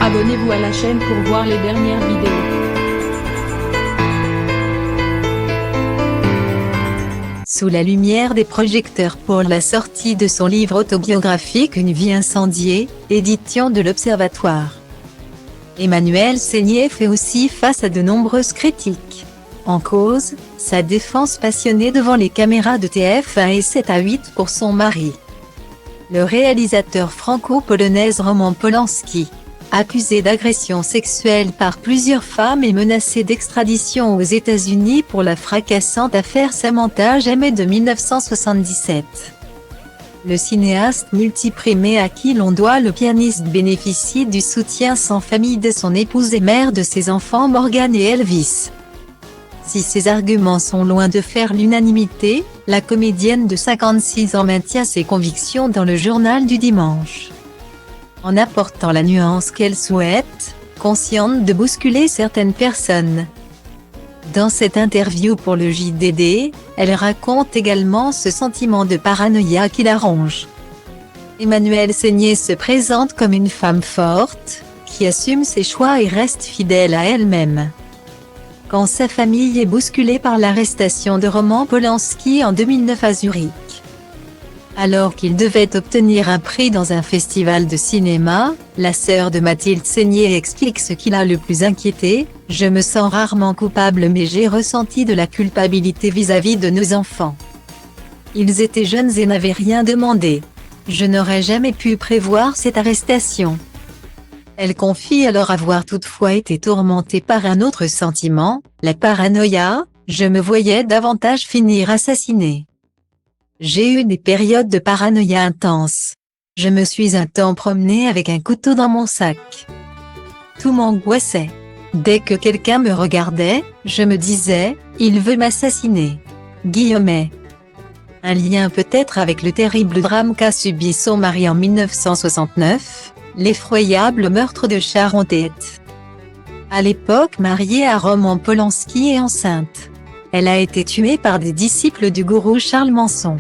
Abonnez-vous à la chaîne pour voir les dernières vidéos. Sous la lumière des projecteurs pour la sortie de son livre autobiographique Une vie incendiée, édition de l'Observatoire. Emmanuelle Seigner fait aussi face à de nombreuses critiques. En cause, sa défense passionnée devant les caméras de TF1 et 7 à 8 pour son mari. Le réalisateur franco-polonais Roman Polanski, accusé d'agression sexuelle par plusieurs femmes et menacé d'extradition aux États-Unis pour la fracassante affaire Samantha Jammet de 1977. Le cinéaste multiprimé à qui l'on doit le pianiste bénéficie du soutien sans famille de son épouse et mère de ses enfants Morgan et Elvis. Si ces arguments sont loin de faire l'unanimité, la comédienne de 56 ans maintient ses convictions dans le journal du dimanche. En apportant la nuance qu'elle souhaite, consciente de bousculer certaines personnes. Dans cette interview pour le JDD, elle raconte également ce sentiment de paranoïa qui la ronge. Emmanuelle Seigner se présente comme une femme forte, qui assume ses choix et reste fidèle à elle-même. Quand sa famille est bousculée par l'arrestation de Roman Polanski en 2009 à Zurich. Alors qu'il devait obtenir un prix dans un festival de cinéma, la sœur de Mathilde Seigner explique ce qui l'a le plus inquiété: « Je me sens rarement coupable mais j'ai ressenti de la culpabilité vis-à-vis de nos enfants. Ils étaient jeunes et n'avaient rien demandé. Je n'aurais jamais pu prévoir cette arrestation. » Elle confie alors avoir toutefois été tourmentée par un autre sentiment, la paranoïa: « Je me voyais davantage finir assassinée. J'ai eu des périodes de paranoïa intense. Je me suis un temps promenée avec un couteau dans mon sac. Tout m'angoissait. Dès que quelqu'un me regardait, je me disais, il veut m'assassiner. » Guillemets. Un lien peut-être avec le terrible drame qu'a subi son mari en 1969, l'effroyable meurtre de Sharon Tate. À l'époque mariée à Roman Polanski et enceinte. Elle a été tuée par des disciples du gourou Charles Manson.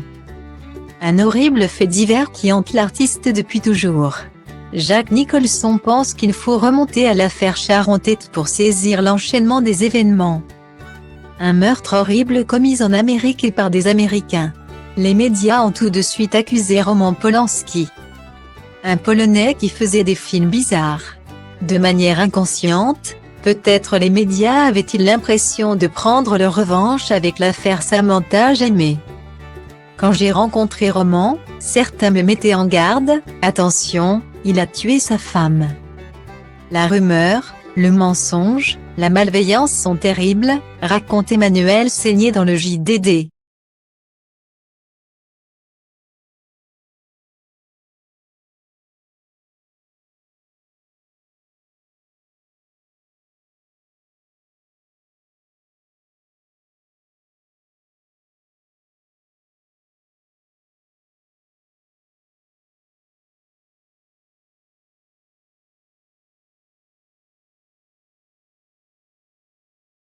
Un horrible fait divers qui hante l'artiste depuis toujours. Jack Nicholson pense qu'il faut remonter à l'affaire Sharon Tate pour saisir l'enchaînement des événements. Un meurtre horrible commis en Amérique et par des Américains. Les médias ont tout de suite accusé Roman Polanski. Un Polonais qui faisait des films bizarres. De manière inconsciente, peut-être les médias avaient-ils l'impression de prendre leur revanche avec l'affaire Samantha Jammet. Quand j'ai rencontré Roman, certains me mettaient en garde, attention, il a tué sa femme. La rumeur, le mensonge, la malveillance sont terribles, raconte Emmanuelle Seigner dans le JDD.